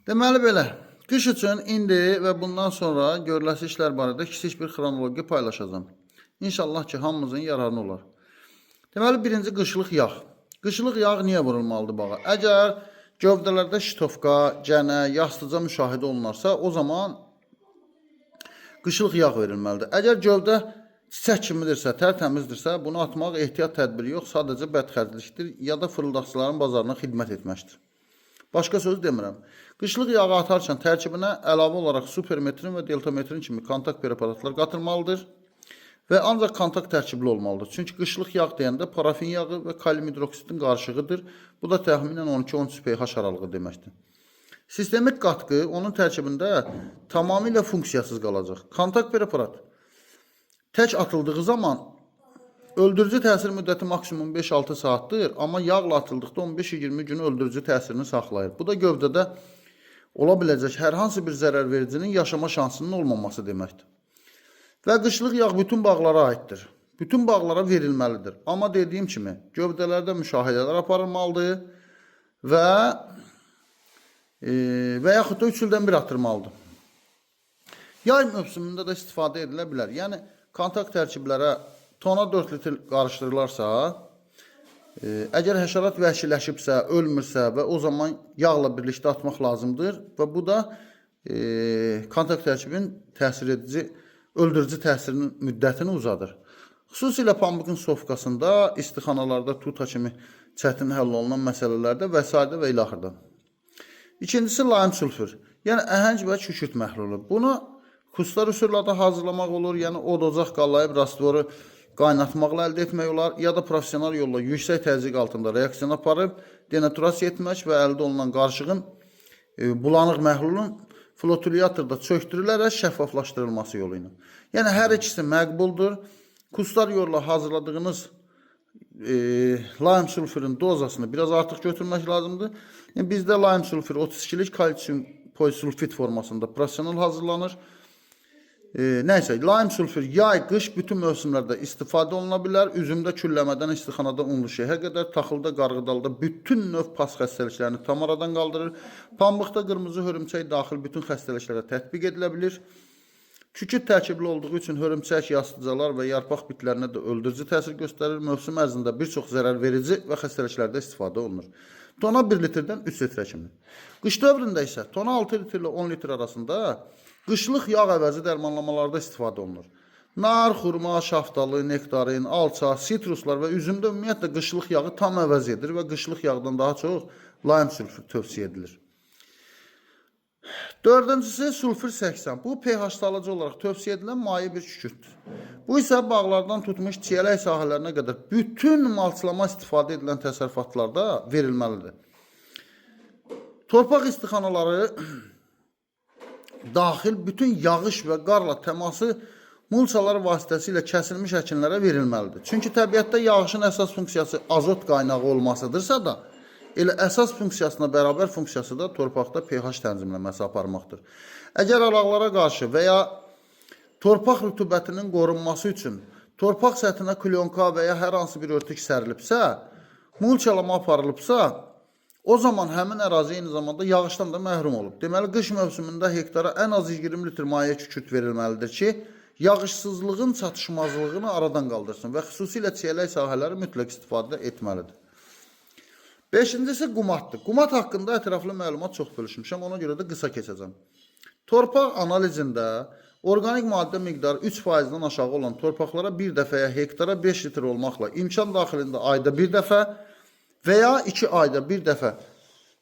Deməli belə, qış üçün indi və bundan sonra görüləsi işlər barədə kiçik bir xronologiya paylaşacağım. İnşallah ki, hamımızın yararına olar. Deməli, birinci qışlıq yağ. Qışlıq yağ niyə vurulmalıdır bağa? Əgər gövdələrdə şitovka, cənə, yastıca müşahidə olunarsa, o zaman qışlıq yağ verilməlidir. Əgər gövdə çiçək kimidirsə, tərtəmizdirsə, bunu atmaq ehtiyat tədbiri yox, sadəcə bədxərclikdir ya da fırıldaqçıların bazarına xidmət etməkdir. Başqa söz demirəm. Qışlıq yağı atarkən tərkibinə əlavə olaraq supermetrin və deltametrin kimi kontakt preparatlar qatılmalıdır və ancaq kontakt tərkibli olmalıdır. Çünki qışlıq yağ deyəndə parafin yağı və kalium hidroksidin qarışığıdır. Bu da təxminən 12-13 pH aralığı deməkdir. Sistemik qatqı onun tərkibində tamamilə funksiyasız qalacaq. Kontakt preparat tək atıldığı zaman öldürücü təsir müddəti maksimum 5-6 saatdir, amma yağla atıldıqda 15-20 gün öldürücü təsirini saxlayır. Bu da gövdədə ola biləcək hər hansı bir zərər vericinin yaşama şansının olmaması deməkdir. Və qışlıq yağ bütün bağlara aiddir. Bütün bağlara verilməlidir. Amma dediyim kimi, gövdələrdə müşahidələr aparılmalıdır və yaxud da 3 ildən bir atılmalıdır. Yay mövsümündə də istifadə edilə bilər. Yəni, kontakt tərkiblərə tona 4 litr qarışdırılarsa, əgər həşərat vəhşiləşibsə, ölmürsə və o zaman yağla birlikdə atmaq lazımdır və bu da kontakt tərkibin təsir edici, öldürücü təsirinin müddətini uzadır. Xüsusilə pambıqın sofkasında, istixanalarda tuta kimi çətin həll olunan məsələlərdə və s. və ilaxırda. İkincisi, laim sülfür, yəni əhəng və kükürt məhlulu. Bunu xuslar üsulla da hazırlamaq olur, yəni od ocaq qallayıb rastvoru qaynatmaqla əldə etmək olar, ya da profesional yolla yüksək təzyiq altında reaksiyon aparıb, denaturasiya etmək və əldə olunan qarışığın bulanıq məhlulun flotilyatorda çöktürülərək şəffaflaşdırılması yolu ilə. Yəni, hər ikisi məqbuldur. Kustar yolla hazırladığınız laim sülfürün dozasını biraz artıq götürmək lazımdır. Yəni, bizdə laim sülfür 32-lik kalsium polisulfit formasında profesional hazırlanır. Nəysə, laim sülfür yay, qış bütün mövsümlərdə istifadə oluna bilər. Üzümdə külləmədən istixanada unlu şeyhə qədər, taxılda, qarğıdalda bütün növ pas xəstəliklərini tam aradan qaldırır. Pambıqda qırmızı hörümçək daxil bütün xəstəliklərə tətbiq edilə bilir. Kükürt tərkibli olduğu üçün hörümçək, yastıcalar və yarpaq bitlərinə də öldürücü təsir göstərir. Mövsüm ərzində bir çox zərər verici və xəstəliklərdə istifadə olunur. Tona 1 litrdən 3 litrə kimi. Qış dövründə isə tona 6 litr ilə 10 litr arasında qışlıq yağ əvəzi dərmanlamalarda istifadə olunur. Nar, xurma, şaftalı, nektarin, alça, sitruslar və üzümdə ümumiyyətlə qışlıq yağı tam əvəz edir və qışlıq yağdan daha çox laim sülfür tövsiyə edilir. Dördüncüsü sulfur 80. Bu pH salıcı olaraq tövsiyə edilən maye bir kükürtdür. Bu isə bağlardan tutmuş çiyələk sahələrinə qədər bütün malçılama istifadə edilən təsərrüfatlarda verilməlidir. Torpaq istixanaları daxil bütün yağış və qarla təması mulçalar vasitəsilə kəsilmiş əkinlərə verilməlidir. Çünki təbiətdə yağışın əsas funksiyası azot qaynağı olmasıdırsa da, elə əsas funksiyasına bərabər funksiyası da torpaqda pH tənzimləməsi aparmaqdır. Əgər araqlara qarşı və ya torpaq rütubətinin qorunması üçün torpaq səthinə klyonka və ya hər hansı bir örtük sərilibsə, mulçalama aparılıbsa, o zaman həmin ərazi eyni zamanda yağışdan da məhrum olub. Deməli, qış mövsümündə hektara ən az 20 litr maye kükürt verilməlidir ki, yağışsızlığın çatışmazlığını aradan qaldırsın və xüsusilə çiyələk sahələri mütləq istifadə etməlidir. Beşincisi, qumatdır. Qumat haqqında ətraflı məlumat çox bölüşmüşəm, ona görə də qısa keçəcəm. Torpaq analizində organik maddə miqdarı 3%-dən aşağı olan torpaqlara bir dəfəyə hektara 5 litr olmaqla imkan daxilində ayda bir dəfə və ya 2 ayda bir dəfə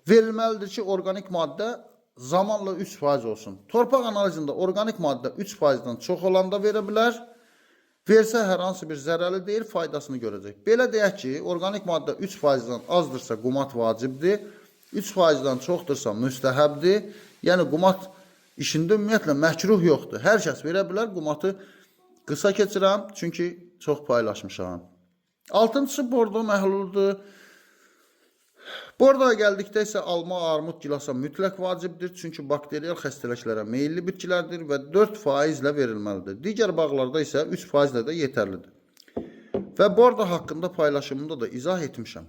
verilməlidir ki, organik maddə zamanla 3% olsun. Torpaq analizində organik maddə 3%-dən çox olanda verə bilər, versə hər hansı bir zərəli deyil, faydasını görəcək. Belə deyək ki, organik maddə 3%-dən azdırsa qumat vacibdir, 3%-dən çoxdursa müstəhəbdir, yəni qumat işində ümumiyyətlə məkruh yoxdur. Hər kəs verə bilər, qumatı qısa keçirəm, çünki çox paylaşmışam. Altıncısı bordo məhluludur. Bordoya gəldikdə isə alma, armud, gilasa mütləq vacibdir, çünki bakteriyal xəstəliklərə meyilli bitkilərdir və 4% ilə verilməlidir. Digər bağlarda isə 3% ilə də yetərlidir. Və bordo haqqında paylaşımında da izah etmişəm.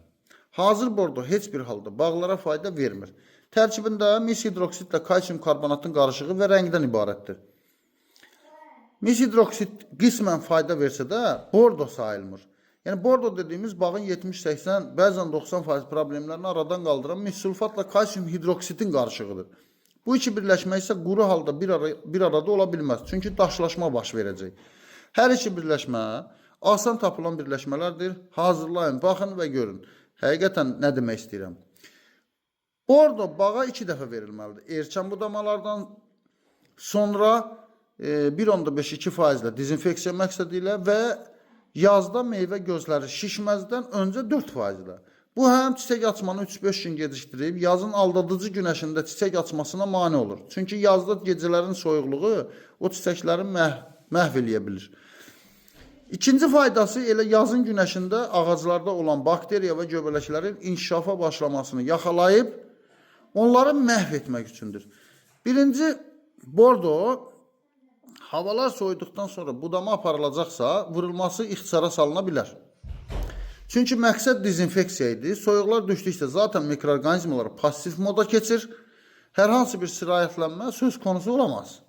Hazır bordo heç bir halda bağlara fayda vermir. Tərkibində mis hidroksidlə kalsium karbonatın qarışığı və rəngdən ibarətdir. Mis hidroksid qismən fayda versə də bordo sayılmır. Yəni bordo dediyimiz bağın 70-80, bəzən 90% problemlərini aradan qaldıran mis sulfatla kalsium hidroksidin qarışığıdır. Bu iki birləşmə isə quru halda bir arada ola bilməz. Çünki daşlaşma baş verəcək. Hər iki birləşmə asan tapılan birləşmələrdir. Hazırlayın, baxın və görün. Həqiqətən nə demək istəyirəm? Bordo bağa 2 dəfə verilməlidir. Erkən budamalardan sonra 1,5-2% dezinfeksiya məqsədi ilə və yazda meyvə gözləri şişməzdən öncə 4%. Bu həm çiçək açmanı 3-5 gün gecikdirib, yazın aldadıcı günəşində çiçək açmasına mane olur. Çünki yazda gecələrin soyuqluğu o çiçəkləri məhv eləyə bilir. İkinci faydası elə yazın günəşində ağaclarda olan bakteriya və göbələklərin inkişafa başlamasını yaxalayıb, onları məhv etmək üçündür. Birinci, bordo havalar soyuduqdan sonra budama aparılacaqsa, vurulması ixtisara salına bilər. Çünki məqsəd dezinfeksiya idi. Soyuqlar düşdükcə zaten mikroorqanizmlər pasif moda keçir. Hər hansı bir sirayətlənmə söz konusu olamaz.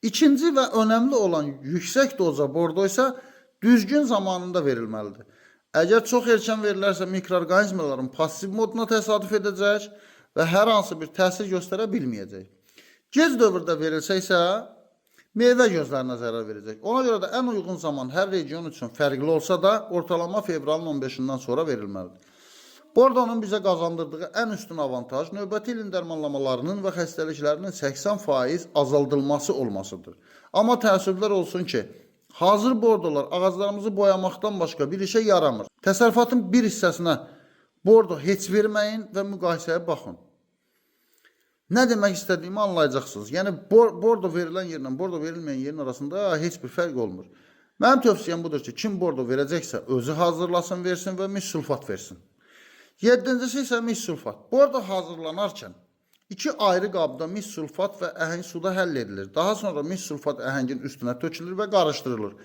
İkinci və önəmli olan yüksək doza bordo isə düzgün zamanında verilməlidir. Əgər çox erkən verilərsə mikroorqanizmlərin pasif moduna təsadüf edəcək və hər hansı bir təsir göstərə bilməyəcək. Gec dövrdə verilsə isə meyvə gözlərinə zərər verəcək. Ona görə də ən uyğun zaman hər region üçün fərqli olsa da ortalama fevralın 15-dən sonra verilməlidir. Bordonun bizə qazandırdığı ən üstün avantaj növbəti ilin dərmanlamalarının və xəstəliklərinin 80% azaldılması olmasıdır. Amma təəssüflər olsun ki, hazır bordolar ağaclarımızı boyamaqdan başqa bir işə yaramır. Təsərrüfatın bir hissəsinə bordo heç verməyin və müqayisəyə baxın. Nə demək istədiyimi anlayacaqsınız. Yəni, bordo verilən yerlə bordo verilməyən yerin arasında heç bir fərq olmur. Mənim tövsiyəm budur ki, kim bordo verəcəksə özü hazırlasın, versin və mis sulfat versin. 7-ci isə mis sulfat. Bordo hazırlanarkən 2 ayrı qabda mis sulfat və əhəng suda həll edilir. Daha sonra mis sulfat əhəngin üstünə tökülür və qarışdırılır.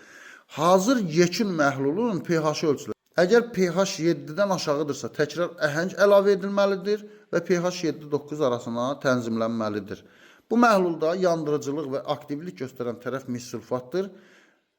Hazır yekun məhlulun pH-ı ölçülür. Əgər pH 7-dən aşağıdırsa təkrar əhəng əlavə edilməlidir və pH 7-9 arasına tənzimlənməlidir. Bu məhlulda yandırıcılıq və aktivlik göstərən tərəf mis sulfatdır.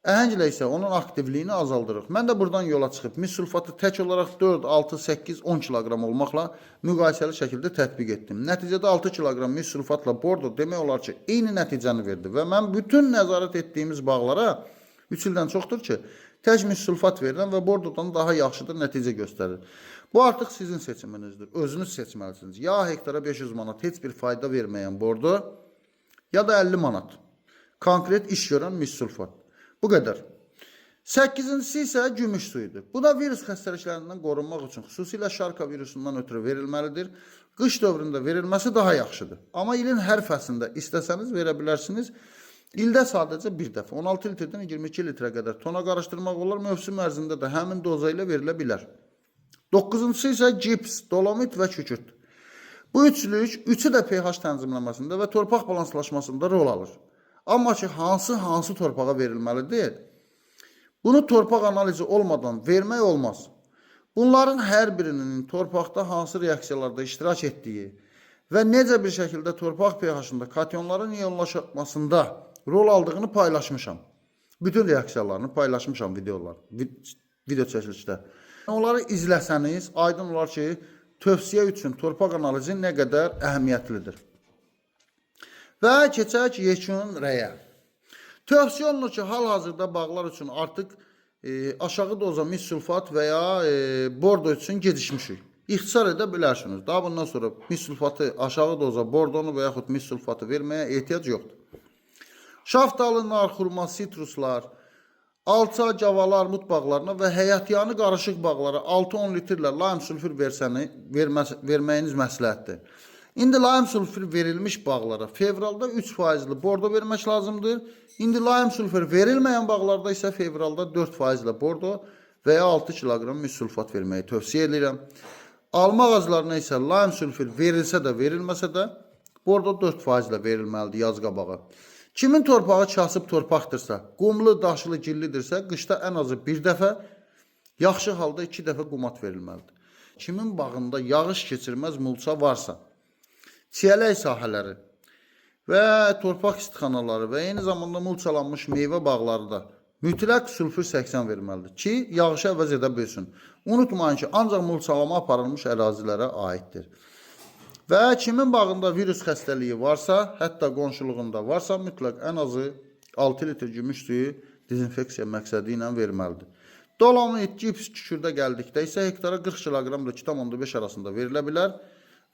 Əhənglə isə onun aktivliyini azaldırıq. Mən də buradan yola çıxıb mis sulfatı tək olaraq 4, 6, 8, 10 kiloqram olmaqla müqayisəli şəkildə tətbiq etdim. Nəticədə 6 kiloqram mis sulfatla bordo demək olar ki, eyni nəticəni verdi və mən bütün nəzarət etdiyimiz bağlara 3 ildən çoxdur ki, tək mis sulfat verirəm və bordodan daha yaxşıdır nəticə göstərir. Bu artıq sizin seçiminizdir. Özünüz seçməlisiniz. Ya hektara 500 manat heç bir fayda verməyən bordo, ya da 50 manat. Konkret iş görən mis sulfat. Bu qədər. 8-ci isə gümüş suyudur. Bu da virus xəstəliklərindən qorunmaq üçün xüsusilə şarka virusundan ötürü verilməlidir. Qış dövründə verilməsi daha yaxşıdır. Amma ilin hər fəslində istəsəniz verə bilərsiniz. İldə sadəcə bir dəfə 16 litrdən 22 litrə qədər tona qarışdırmaq olar. Mövsüm ərzində də həmin doza ilə verilə bilər. 9-cu isə gips, dolomit və kükürt. Bu üçü də pH tənzimləməsində və torpaq balanslaşmasında rol alır. Amma ki, hansı torpağa verilməlidir? Bunu torpaq analizi olmadan vermək olmaz. Bunların hər birinin torpaqda hansı reaksiyalarda iştirak etdiyi və necə bir şəkildə torpaq pH-ında katyonların iyonlaşmasında rol aldığını paylaşmışam. Bütün reaksiyalarını paylaşmışam video çəkilişdə. Onları izləsəniz, aydın olar ki, tövsiyə üçün torpaq analizi nə qədər əhəmiyyətlidir. Və keçək yekun rəyə. Tövsiyə olunur ki, hal-hazırda bağlar üçün artıq aşağı doza mis sulfat və ya bordo üçün gecikmişik. İxtisar edə bilərsiniz. Daha bundan sonra mis sulfatı, aşağı doza bordonu və yaxud mis sulfatı verməyə ehtiyac yoxdur. Şaftalınlar, xurma, sitruslar, alça, cavalar, mut bağlarına və həyatyanı qarışıq bağlara 6-10 litrlə laim sulfur verməyiniz məsləhətdir. İndi laim sulfur verilmiş bağlara fevralda 3%'li bordo vermək lazımdır. İndi laim sulfur verilməyən bağlarda isə fevralda 4%'li bordo və ya 6 kiloqram mis sulfat verməyi tövsiyə edirəm. Alma ağaclarına isə laim sulfur verilsə də verilməsə də bordo 4%'li verilməlidir yaz qabağı. Kimin torpağı kasıb torpaqdırsa, qumlu, daşlı, gillidirsə qışda ən azı bir dəfə, yaxşı halda 2 dəfə qumat verilməlidir. Kimin bağında yağış keçirməz mulça varsa, çiyələk sahələri və torpaq istixanaları və eyni zamanda mulçalanmış meyvə bağları da mütləq sulfur 80 verməlidir ki, yağışı əvəz edə bilsin. Unutmayın ki, ancaq mulçalama aparılmış ərazilərə aiddir. Və kimin bağında virus xəstəliyi varsa, hətta qonşuluğunda varsa, mütləq ən azı 6 litr gümüş suyu dezinfeksiya məqsədi ilə verməlidir. Dolamı gips kükürdə gəldikdə isə hektara 40 kiloqram ilə 2,5 arasında verilə bilər.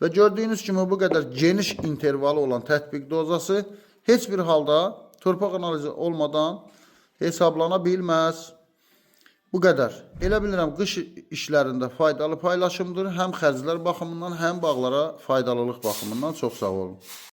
Və gördüyünüz kimi bu qədər geniş intervalı olan tətbiq dozası heç bir halda torpaq analizi olmadan hesablana bilməz. Bu qədər. Elə bilirəm, qış işlərində faydalı paylaşımdır. Həm xərclər baxımından, həm bağlara faydalılıq baxımından. Çox sağ olun.